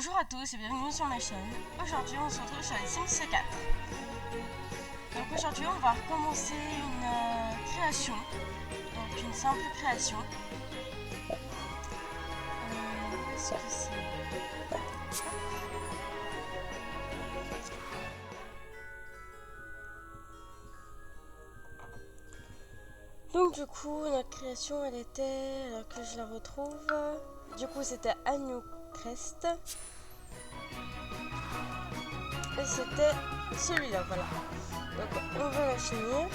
Bonjour à tous et bienvenue sur ma chaîne. Aujourd'hui on se retrouve sur les Sims 4. Donc aujourd'hui on va recommencer une création, donc une simple création. Où est-ce que c'est? Donc du coup notre création elle était, alors que je la retrouve, du coup c'était à Newcrest. Et c'était celui-là, voilà. Donc on va la finir.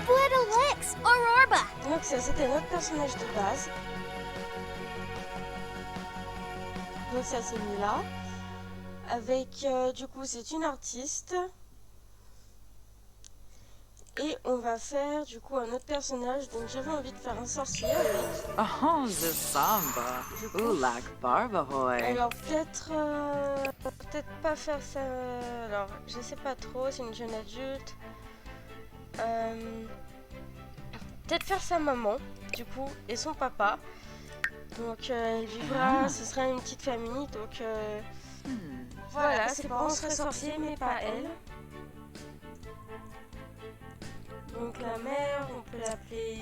Flittlix, Aurora. Donc ça c'était notre personnage de base. Donc ça c'est mis là. Avec du coup c'est une artiste. Et on va faire du coup un autre personnage. Donc j'avais envie de faire un sorcier avec. Oh, the samba. Ulak barbahoy. Alors peut-être pas faire ça. Alors je sais pas trop, c'est une jeune adulte. Peut-être faire sa maman du coup et son papa. Donc elle vivra, ce sera une petite famille. Donc voilà, ses parents seraient sorciers mais pas elle. Donc la mère, on peut l'appeler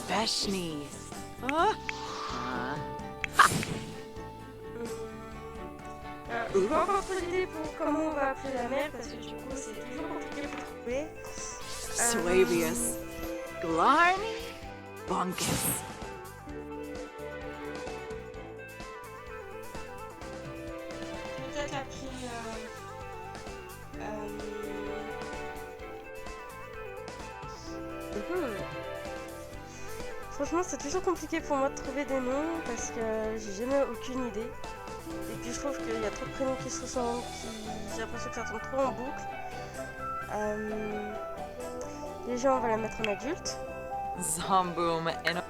Beshni. je n'ai pas encore trop d'idées pour comment on va appeler la mère parce que du coup c'est toujours compliqué pour trouver. Suavius. Glarny. Bunkus. Peut-être l'appeler Franchement c'est toujours compliqué pour moi de trouver des noms parce que j'ai jamais aucune idée. Et puis je trouve qu'il y a trop de prénoms qui se ressemblent, j'ai l'impression que ça tourne trop en boucle. Déjà on va la mettre en adulte. Zamboom and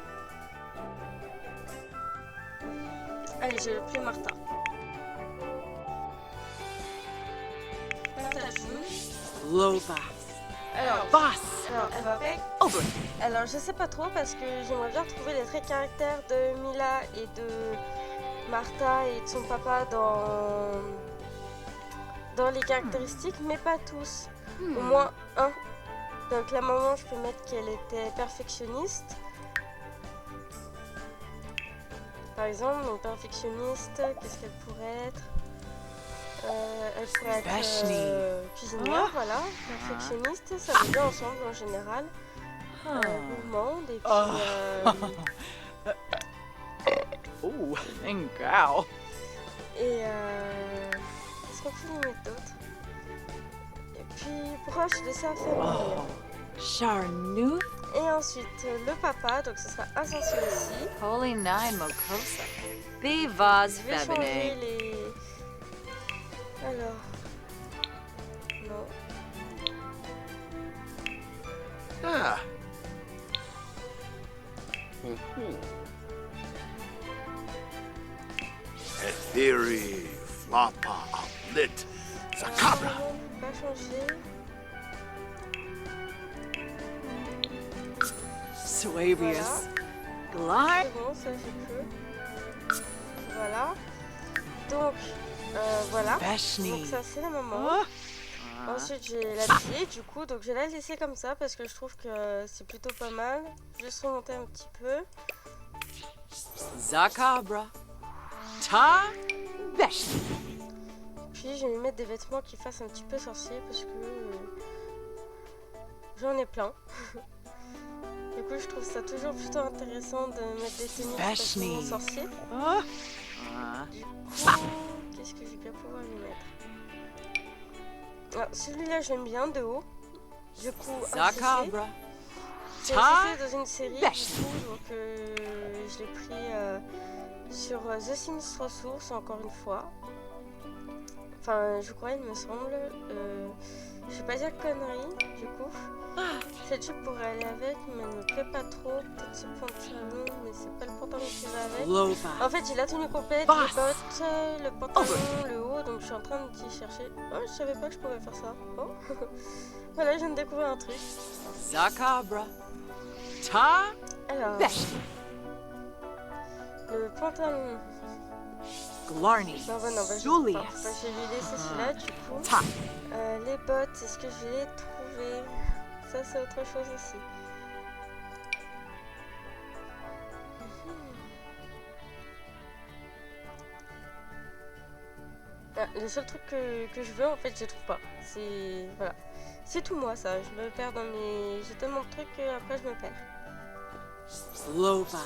Allez, je vais l'appeler Martha. Martha June. Loba. Alors, Boss. elle va avec. Over. Alors je sais pas trop parce que j'aimerais bien retrouver les traits caractères de Mila et de Martha et de son papa dans les caractéristiques, mais pas tous. Au moins un. Donc la maman, je peux mettre qu'elle était perfectionniste. Par exemple, donc perfectionniste, qu'est-ce qu'elle pourrait être? Elle pourrait être cuisinière, voilà. Perfectionniste, ça va bien ensemble en général. Gourmande et puis... Oh, and gal. Et qu'est-ce qu'on peut lui mettre d'autre? Et puis proche de sa famille. Charnu. Et ensuite le papa, donc ce sera un sorcier aussi. Holy Nine Mokosa. Bivaz Je vais changer Febine. les... Alors... Non. Ah. Etheri, Floppa, Lit, Zacabra. Non, on peut pas changer. Suavius. Glar. C'est bon, ça j'ai peu. Voilà. Donc, voilà. Donc Beshni. ça c'est la maman. Ensuite j'ai l'habillée du coup, donc je vais la laisser comme ça parce que je trouve que c'est plutôt pas mal. Juste remonter un petit peu. Zacabra. Ta. Beshni. Puis je vais lui mettre des vêtements qui fassent un petit peu sorcier parce que j'en ai plein. Du coup je trouve ça toujours plutôt intéressant de mettre des tenues qui fassent sorcier. Du coup, qu'est-ce que je vais bien pouvoir lui mettre? Ah, celui-là j'aime bien de haut. Du coup, Zacabra. c'est dans une série du coup, donc je l'ai pris sur The Sims Ressources encore une fois. Enfin, je crois, il me semble. Je vais pas dire conneries, du coup. Cette jupe pourrait aller avec, mais elle me plaît pas trop. Peut-être ce pantalon, mais c'est pas le pantalon qui va avec. Loba. En fait, j'ai la tenue complète, Boss. les bottes, le pantalon, le haut, donc je suis en train d'y chercher. Oh, je savais pas que je pouvais faire ça. Oh. Voilà, je viens de découvrir un truc. Zacabra. Ta Alors, Beshti. le pantalon. Glarni. Non, bah non, bah, je Julius. vais lui laisser celui-là, du coup. Ta. Les bottes, est-ce que je vais les trouver? Ça, c'est autre chose aussi. Ah, le seul truc que je veux, en fait, je les trouve pas. C'est... Voilà. C'est tout moi, ça. Je me perds dans mes... J'ai tellement de trucs que après je me perds. Loba.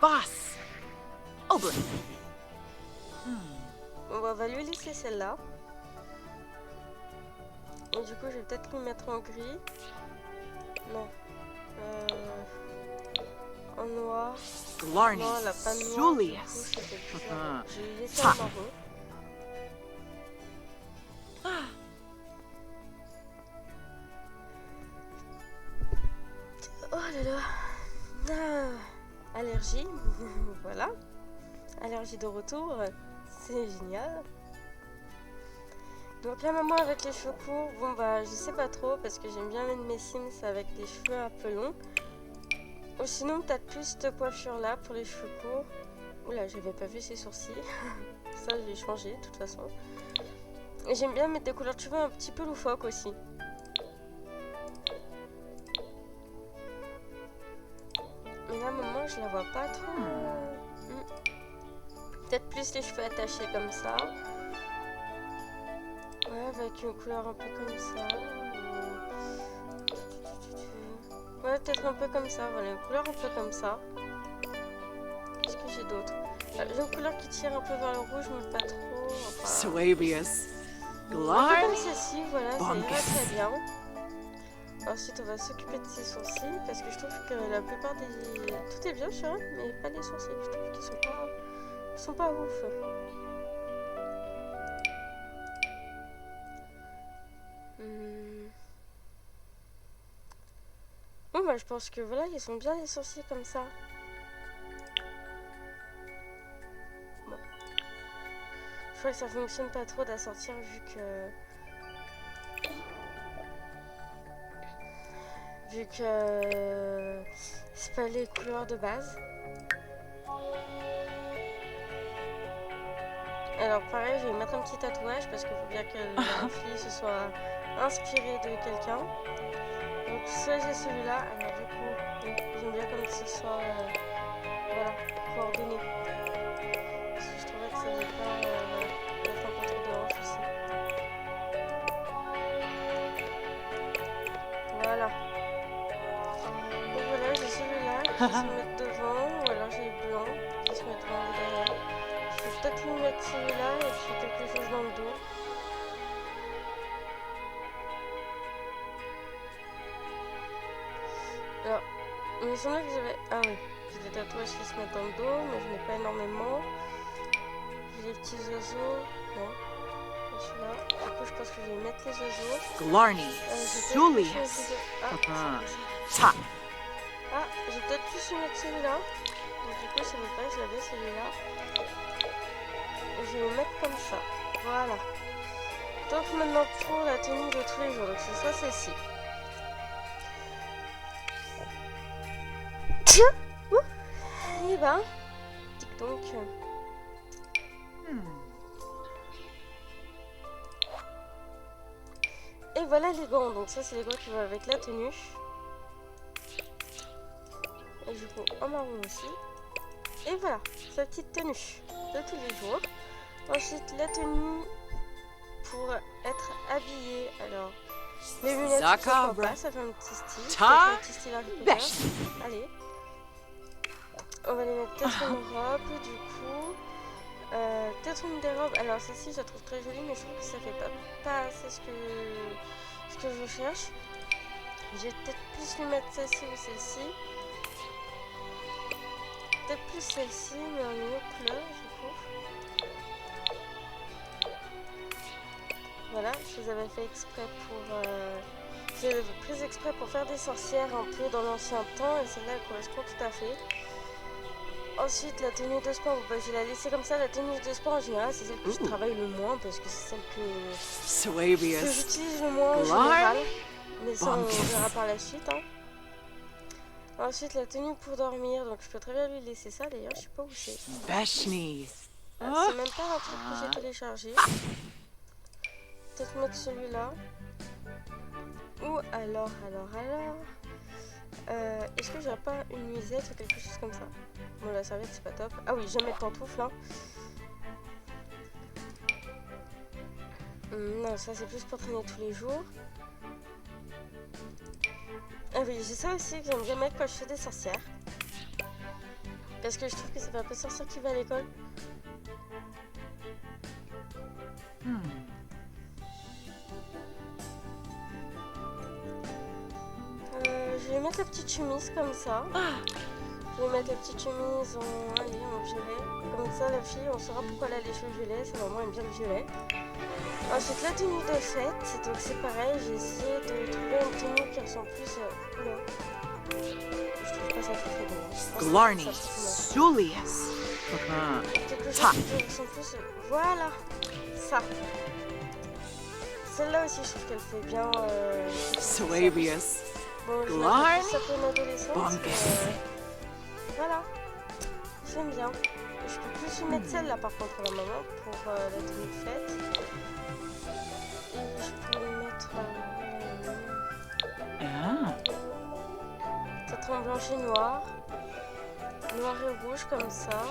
Boss. Ober. On va lui laisser celle-là. Et du coup, je vais peut-être lui mettre en gris. Non. En noir. Glarni. Non, elle a pas de noir. Du coup, Julius. c'était bizarre. Je vais lui laisser Ta. en marron. Oh là là. Ah, allergie. Voilà. Allergie de retour. C'est génial. Donc la maman avec les cheveux courts, bon bah je sais pas trop parce que j'aime bien mettre mes Sims avec des cheveux un peu longs. Ou sinon peut-être plus cette coiffure là pour les cheveux courts. Oula, j'avais pas vu ses sourcils. Ça je vais changer de toute façon. Et j'aime bien mettre des couleurs de cheveux un petit peu loufoques aussi. Mais là maman je la vois pas trop. Peut-être plus les cheveux attachés comme ça. Ouais, avec une couleur un peu comme ça. Ouais, peut-être un peu comme ça. Voilà, une couleur un peu comme ça. Qu'est-ce que j'ai d'autre? J'ai une couleur qui tire un peu vers le rouge, mais pas trop. Enfin, Suavius. un peu comme Glarni. celle-ci, voilà, ça Bonne ira très bien. Ensuite, on va s'occuper de ses sourcils parce que je trouve que la plupart des. Tout est bien, sûr, mais pas les sourcils. Je trouve qu'ils sont pas ouf. Bon bah je pense que voilà, ils sont bien les sourcils comme ça. Bon. Je crois que ça fonctionne pas trop d'assortir vu que c'est pas les couleurs de base. Alors pareil, je vais mettre un petit tatouage parce qu'il faut bien que la fille se soit inspirée de quelqu'un. Donc soit j'ai celui-là, alors du coup, j'aime bien comme ce soit voilà, coordonné. Parce que je trouvais que ça n'allait pas être un peu trop de hanche aussi. Voilà. Donc voilà, j'ai celui-là qui se met devant, ou alors j'ai le blanc qui se mettra derrière. Je vais peut-être lui mettre celui-là et puis quelque chose dans le dos. Alors, il me semblait que j'avais... Ah oui, j'ai des tatouages qui se mettent dans le dos, mais je n'ai pas énormément. J'ai les petits oiseaux. Non. Et celui-là. Du coup, je pense que je vais mettre les oiseaux. Glarni. Julius. Ta. Ah, j'ai peut-être plus mettre celui-là. Donc du coup, ça veut pas que j'avais celui-là. Et je vais le mettre comme ça. Voilà. Donc maintenant pour la tenue de tous les jours. Donc ce sera celle-ci. Et ben, dis donc. Et voilà les gants. Donc ça c'est les gants qui vont avec la tenue. Et du coup en marron aussi. Et voilà, sa petite tenue de tous les jours. Ensuite la tenue pour être habillée. Alors les lunettes, pourquoi pas, ça fait un petit style. Ça fait un petit style Harry Potter. Allez. On va les mettre peut-être une robe du coup. Peut-être une des robes. Alors celle-ci je la trouve très jolie mais je trouve que ça fait pas assez ce que je cherche. Je vais peut-être plus lui mettre celle-ci ou celle-ci. Peut-être plus celle-ci mais en une autre couleur du coup. Voilà, je les avais fait exprès pour... je les avais prises exprès pour faire des sorcières un peu dans l'ancien temps et celle-là elle correspond tout à fait. Ensuite, la tenue de sport, bah, je vais la laisser comme ça. La tenue de sport en général, c'est celle que je travaille le moins parce que c'est celle que j'utilise le moins en général. Mais ça, on verra par la suite. Hein. Ensuite, la tenue pour dormir, donc je peux très bien lui laisser ça. D'ailleurs, je sais pas où c'est. Ah, c'est même pas un truc que j'ai téléchargé. Peut-être mettre celui-là. Ou alors. Est-ce que j'aurais pas une nuisette ou quelque chose comme ça? Bon, la serviette, c'est pas top. Ah oui, jamais de pantoufles. Hein. Non, ça, c'est plus pour traîner tous les jours. Ah oui, j'ai ça aussi que j'aime bien mettre quand je fais des sorcières. Parce que je trouve que c'est pas un peu sorcière qui va à l'école. Je vais mettre la petite chemise comme ça. Je vais mettre la petite chemise en violet. Comme ça, la fille, on saura pourquoi elle a les cheveux violets. Sa maman aime bien le violet. Ensuite, la tenue de fête. Donc, c'est pareil. J'ai essayé de trouver une tenue qui ressemble plus à... Oula. Je trouve pas ça très bien. Glarney, Sulius. Quelque chose qui ressemble plus... Voilà. Ça. Celle-là aussi, je trouve qu'elle fait bien... Suavius. Bon, je vais ça pour une adolescente. Voilà. J'aime bien. Je peux plus mettre celle-là par contre à la maman pour la tenue de fête. Et je peux mettre... peut-être en blanche et noir. Noir et rouge comme ça.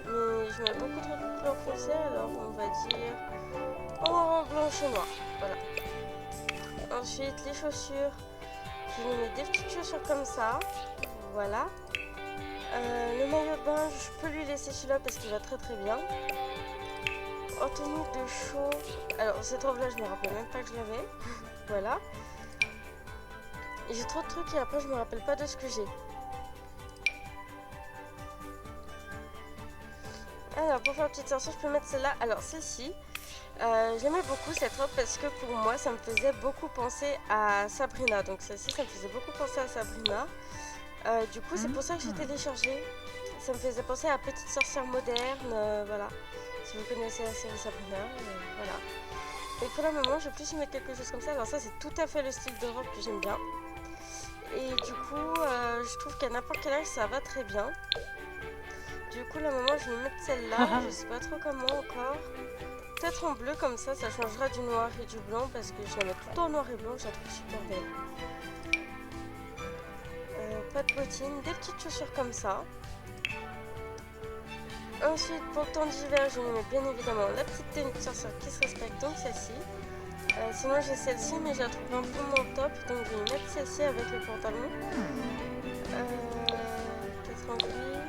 Mais je mets beaucoup trop de couleurs foncées, alors on va dire en blanche et noir. Voilà. Ensuite, les chaussures. Je vais mettre des petites chaussures comme ça. Voilà. Le maillot de bain, je peux lui laisser celui-là parce qu'il va très très bien. En tenue de chaud. Alors, cette robe-là, je me rappelle même pas que je l'avais. Voilà. Et j'ai trop de trucs et après, je me rappelle pas de ce que j'ai. Alors, pour faire une petite sorcière, je peux mettre celle-là. Alors, celle-ci, j'aimais beaucoup cette robe parce que pour moi, ça me faisait beaucoup penser à Sabrina. Donc, celle-ci, ça me faisait beaucoup penser à Sabrina. Du coup, c'est pour ça que j'ai téléchargé. Ça me faisait penser à Petite Sorcière Moderne. Voilà. Si vous connaissez la série Sabrina. Voilà. Et pour le moment, je vais plus y mettre quelque chose comme ça. Alors, ça, c'est tout à fait le style de robe que j'aime bien. Et du coup, je trouve qu'à n'importe quel âge, ça va très bien. Du coup, la maman, je vais mettre celle-là. Je sais pas trop comment encore. Peut-être en bleu, comme ça changera du noir et du blanc. Parce que je la mets tout le temps en noir et blanc. Je la trouve super belle. Pas de bottines, des petites chaussures comme ça. Ensuite, pour le temps d'hiver, je vais mettre bien évidemment la petite tenue de sorcière qui se respecte, donc celle-ci. Sinon, j'ai celle-ci, mais je la trouve un peu moins top, donc je vais mettre celle-ci avec le pantalon. Peut-être en gris.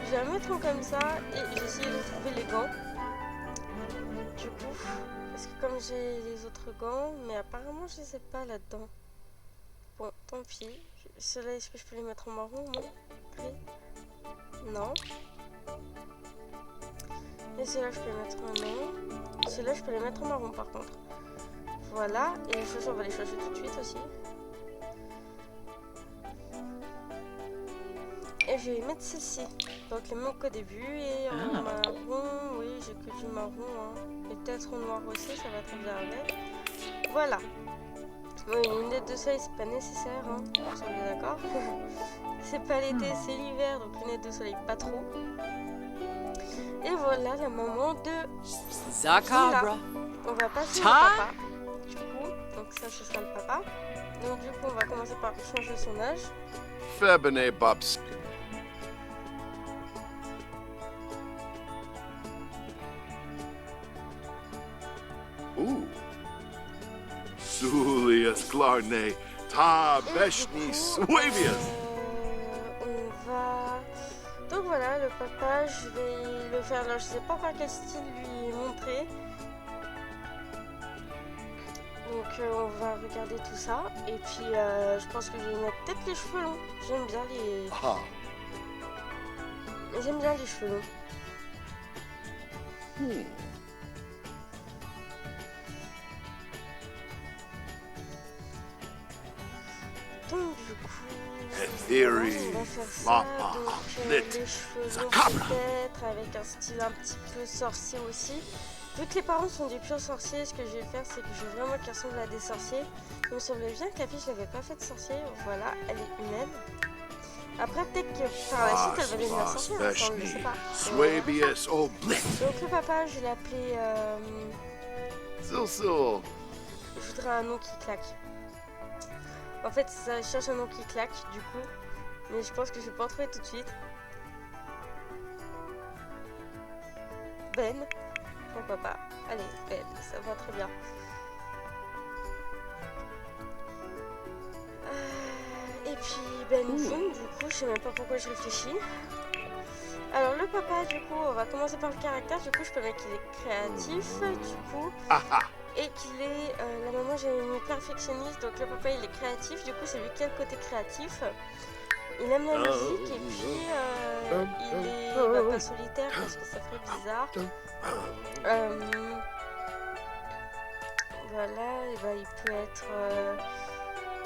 Je vais la mettre en comme ça et j'ai essayé de trouver les gants. Du coup, parce que comme j'ai les autres gants, mais apparemment, je les ai pas là-dedans. Bon, tant pis. Ceux-là, est-ce que je peux les mettre en marron? Non. Gris? Non. Et ceux-là, je peux les mettre en marron. Ceux-là, je peux les mettre en marron par contre. Voilà. Et les chaussures, on va les changer tout de suite aussi. Et je vais mettre celle-ci. Donc les mêmes qu'au début. Et en marron, oui, j'ai que du marron. Hein. Et peut-être en noir aussi, ça va très bien avec. Voilà. Oui, une lunette de soleil, c'est pas nécessaire, hein. On est d'accord. C'est pas l'été, c'est l'hiver, donc lunettes de soleil, pas trop. Et voilà la maman de Zacabra. On va passer au papa. Du coup, donc ça, ce sera le papa. Donc du coup, on va commencer par changer son âge. Febene Babs. Ooh. Sulius Glarney, ta Beshni Suavius. On va... Donc voilà, le papa, je vais le faire. Alors, je sais pas encore quel style lui montrer. Donc, on va regarder tout ça. Et puis, je pense que je vais mettre peut-être les cheveux longs. J'aime bien les... J'aime bien les cheveux longs. Donc du coup, Theory, on va faire ça. Floppa, Donc Lit, les cheveux longs Zacabra. peut-être, avec un style un petit peu sorcier aussi. Vu que les parents sont des purs sorciers, ce que je vais faire, c'est que je veux vraiment qu'ils ressemblent à des sorciers. Il me semblait bien que la fille, je l'avais pas fait de sorcier. Voilà, elle est humaine. Après, peut-être que par la suite, elle va devenir sorcière, ça, on ne le sait pas. Swabius, oh, Blit. Donc le papa, je l'ai appelé... Sul. je voudrais un nom qui claque. En fait, ça, je cherche un nom qui claque, du coup. Mais je pense que je vais pas en trouver tout de suite. Ben. Pourquoi pas. Allez, Ben, ça va très bien. Et puis Ben Boom, du coup, je sais même pas pourquoi je réfléchis. Alors le papa, du coup, on va commencer par le caractère. Du coup, je peux mettre qu'il est créatif, du coup. Et qu'il est... la maman, j'ai mis perfectionniste, donc le papa, il est créatif. Du coup, c'est lui qui a le côté créatif. Il aime la musique et puis il est pas solitaire parce que ça ferait bizarre. Voilà, et bah,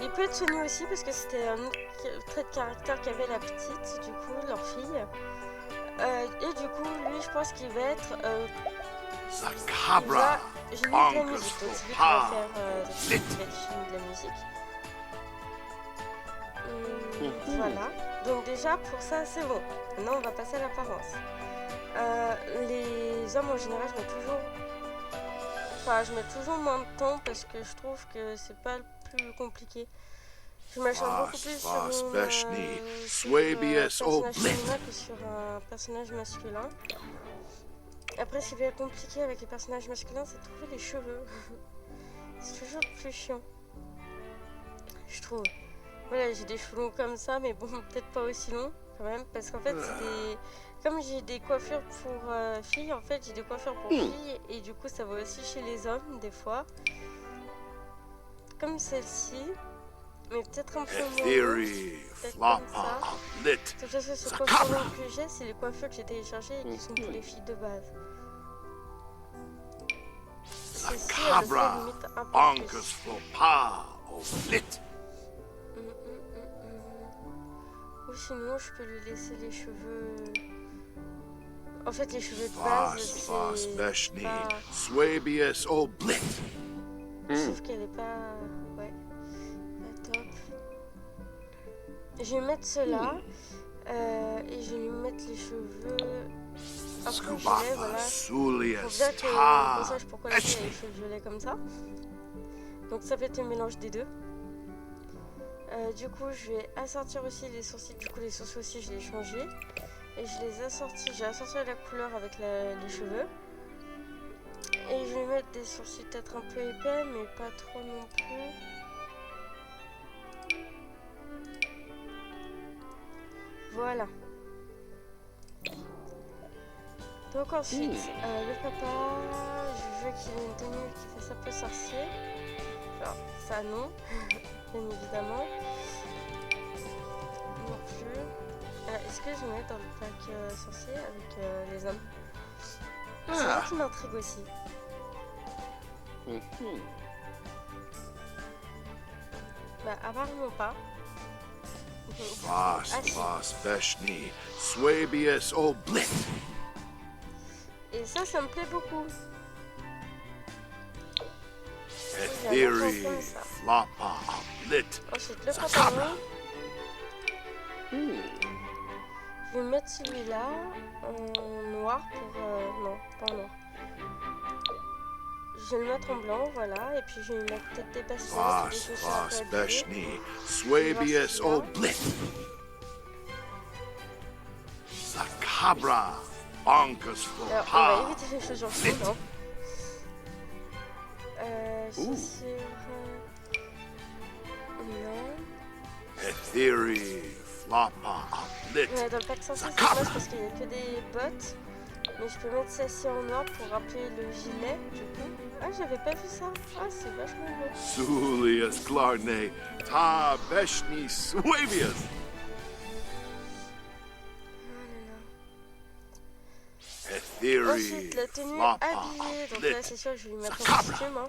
il peut être soigné aussi parce que c'était un autre trait de caractère qu'avait la petite, du coup, leur fille. Et du coup, lui, je pense qu'il va être... Zacabra. J'ai mis de la musique, donc c'est lui qui va faire de la musique. Voilà, donc déjà pour ça c'est bon. Maintenant on va passer à l'apparence. Les hommes en général je mets toujours moins de temps parce que je trouve que c'est pas le plus compliqué. Je m'acharne beaucoup plus sur un personnage féminin que sur un personnage masculin. Après, ce qui va être compliqué avec les personnages masculins, c'est de trouver les cheveux. C'est toujours plus chiant, je trouve. Voilà, j'ai des cheveux longs comme ça, mais bon, peut-être pas aussi longs quand même, parce qu'en fait, comme j'ai des coiffures pour filles, en fait, j'ai des coiffures pour filles, et du coup, ça va aussi chez les hommes, des fois. Comme celle-ci, mais peut-être un peu moins. Peut-être comme ça. De toute façon, ce coiffure que j'ai, c'est les coiffures que j'ai téléchargées et qui sont pour les filles de base. Celle-ci, elle me fait limite un peu plus. Ou sinon, je peux lui laisser les cheveux... En fait, les cheveux de base, c'est pas... Je trouve qu'elle est pas... Ouais, pas top. Je vais mettre cela. Et je vais lui mettre les cheveux... Un peu violet, voilà. Faut bien qu'on sache pourquoi la fille a les cheveux violets comme ça. Donc ça peut être un mélange des deux. Du coup, je vais assortir aussi les sourcils. Du coup, les sourcils aussi, je les ai changés. Et je les assortis. J'ai assorti la couleur avec les cheveux. Et je vais mettre des sourcils peut-être un peu épais, mais pas trop non plus. Voilà. Donc ensuite, le papa, je veux qu'il ait une tenue qui fasse un peu sorcier. Alors, ça non, bien évidemment. Non plus. Est-ce que je mets dans le pack sorcier avec les hommes? C'est ça qui m'intrigue aussi. Bah apparemment pas. Et ça me plaît beaucoup. Ensuite, le pantalon. Je vais mettre celui-là en noir pour... non, pas en noir. Je vais le mettre en blanc, voilà. Et puis je vais mettre peut-être des baskets, des chaussures un peu habillées. Zacabra. Bonkers Alors, on va éviter les chaussures sombres. Chaussures... non. Dans le pack sorcier, c'est dommage parce qu'il n'y a que des bottes. Mais je peux mettre celle-ci en noir pour rappeler le gilet, du coup. Ah, j'avais pas vu ça. Ah, c'est vachement beau. Sulius Glarne, Ta Beshni Swabius. Ensuite, la tenue habillée. Donc là, c'est sûr que je vais lui mettre un costume. Hein.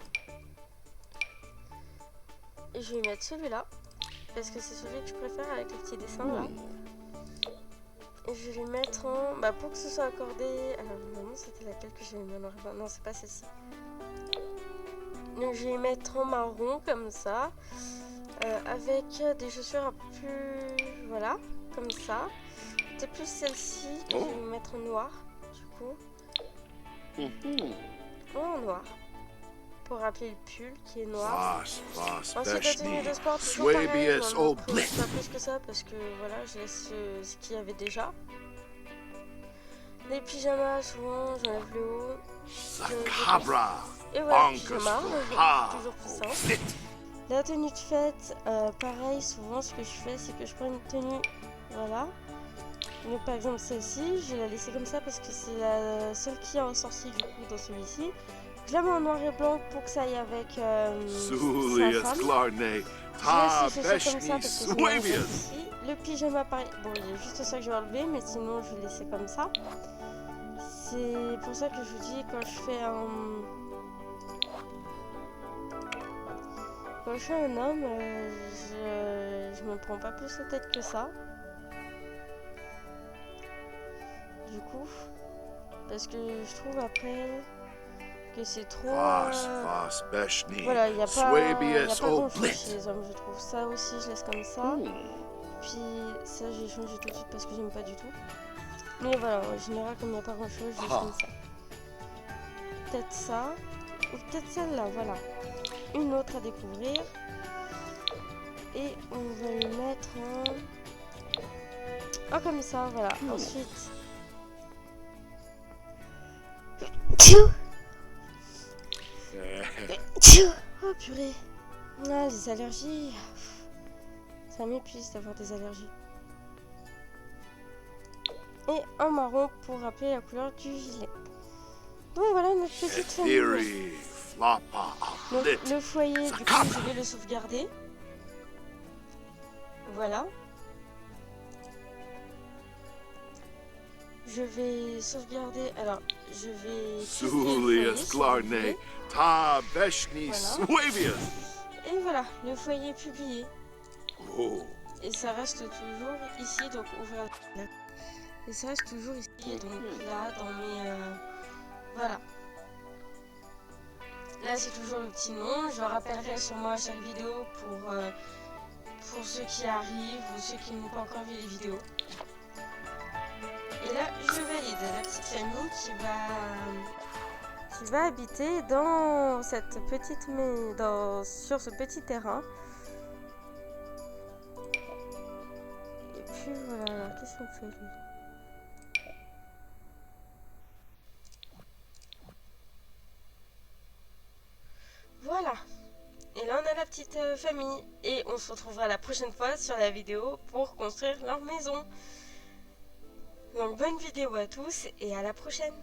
Et je vais lui mettre celui-là. parce que c'est celui que je préfère avec le petit dessin là. Et je vais lui mettre en... Bah, pour que ce soit accordé... Alors, non, c'était laquelle que j'ai mis en noir et blanc. Non, c'est pas celle-ci. Donc, je vais les mettre en marron, comme ça. Avec des chaussures un peu... Voilà, comme ça. C'est plus celle-ci que je vais mettre en noir, du coup. En noir. Pour rappeler le pull qui est noir. Ensuite, la tenue de sport, toujours pareil. Pas plus que ça, parce que voilà, je laisse ce qu'il y avait déjà. Les pyjamas, souvent, j'enlève le haut. Et voilà, le pyjama, toujours plus simple. La tenue de fête, pareil, souvent, ce que je fais, c'est que je prends une tenue, voilà. Donc, par exemple, celle-ci, je vais la laisser comme ça parce que c'est la seule qui est ressortie du coup dans celui-ci. Je la mets en noir et blanc pour que ça aille avec sa femme. Je laisse les chaussures comme ça parce que sinon, ici. Le pyjama, pareil. Bon, il y a juste ça que je vais enlever, mais sinon, je vais laisser comme ça. C'est pour ça que je vous dis, quand je fais un... Quand je suis un homme, je me prends pas plus la tête que ça. Du coup, parce que je trouve après que c'est trop... voilà, il n'y a pas grand chose chez les hommes, je trouve. Ça aussi, je laisse comme ça. Puis ça, j'ai changé tout de suite parce que j'aime pas du tout. Mais voilà, en général, comme il n'y a pas grand chose, je laisse comme ça. Peut-être ça, ou peut-être celle-là, voilà. Une autre à découvrir. Et on va le mettre en... Oh, comme ça, voilà. Ensuite... Oh purée. Ah, les allergies. Ça m'épuise d'avoir des allergies. Et un marron pour rappeler la couleur du gilet. Donc voilà notre petite famille. Donc, le foyer, du coup, je vais le sauvegarder. Voilà. Je vais sauvegarder. Alors, je vais... Et voilà, le foyer est publié. Et ça reste toujours ici, donc ouvrir la... Et ça reste toujours ici, donc là, dans mes... voilà. Là, c'est toujours le petit nom. Je rappellerai sûrement à chaque vidéo pour ceux qui arrivent ou ceux qui n'ont pas encore vu les vidéos. Et là, je valide la petite famille qui va habiter dans cette petite sur ce petit terrain. Et puis voilà, qu'est-ce qu'on fait lui? Voilà. Et là, on a la petite famille. Et on se retrouvera la prochaine fois sur la vidéo pour construire leur maison. Donc bonne vidéo à tous et à la prochaine.